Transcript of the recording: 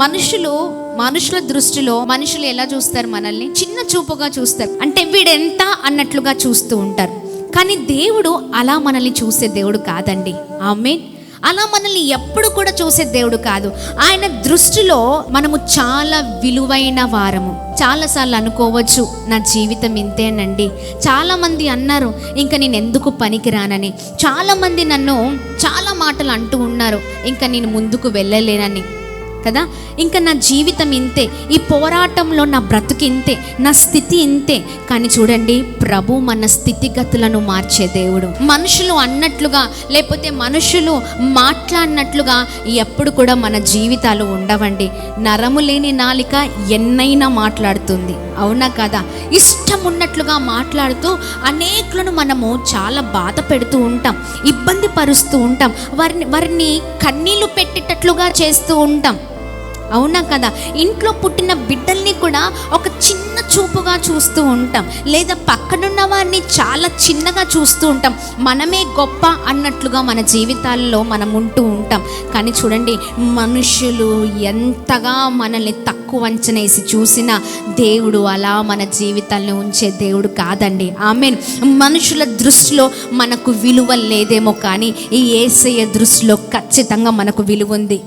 మనుషుల దృష్టిలో మనుషులు ఎలా చూస్తారు? మనల్ని చిన్న చూపుగా చూస్తారు, అంటే వీడెంత అన్నట్లుగా చూస్తూ ఉంటారు. కానీ దేవుడు అలా మనల్ని చూసే దేవుడు కాదండి. ఆమేన్. అలా మనల్ని ఎప్పుడు కూడా చూసే దేవుడు కాదు. ఆయన దృష్టిలో మనము చాలా విలువైన వారము. చాలాసార్లు అనుకోవచ్చు, నా జీవితం ఇంతేనండి. చాలామంది అన్నారు, ఇంకా నేను ఎందుకు పనికిరానని. చాలామంది నన్ను చాలా మాటలు అంటూ ఉన్నారు, ఇంకా నేను ముందుకు వెళ్ళలేనని కదా. ఇంకా నా జీవితం ఇంతే, ఈ పోరాటంలో నా బ్రతుకు ఇంతే, నా స్థితి ఇంతే. కానీ చూడండి, ప్రభు మన స్థితిగతులను మార్చే దేవుడు. మనుషులు అన్నట్లుగా లేకపోతే మనుషులు మాట్లాడినట్లుగా ఎప్పుడు కూడా మన జీవితాలు ఉండవండి. నరము లేని నాలిక ఎన్నైనా మాట్లాడుతుంది, అవునా కదా. ఇష్టం ఉన్నట్లుగా మాట్లాడుతూ అనేకులను మనము చాలా బాధ పెడుతూ ఉంటాం, ఇబ్బంది పరుస్తూ ఉంటాం, వారిని కన్నీళ్లు పెట్టేటట్లుగా చేస్తూ ఉంటాం, అవునా కదా. ఇంట్లో పుట్టిన బిడ్డల్ని కూడా ఒక చిన్న చూపుగా చూస్తూ ఉంటాం, లేదా పక్కనున్న వారిని చాలా చిన్నగా చూస్తూ ఉంటాం. మనమే గొప్ప అన్నట్లుగా మన జీవితాల్లో మనం ఉంటూ ఉంటాం. కానీ చూడండి, మనుషులు ఎంతగా మనల్ని తక్కువ అంచనేసి చూసినా దేవుడు అలా మన జీవితాలను ఉంచే దేవుడు కాదండి. ఆమేన్. మనుషుల దృష్టిలో మనకు విలువ లేదేమో, కానీ ఈ యేసయ్య దృష్టిలో ఖచ్చితంగా మనకు విలువ ఉంది.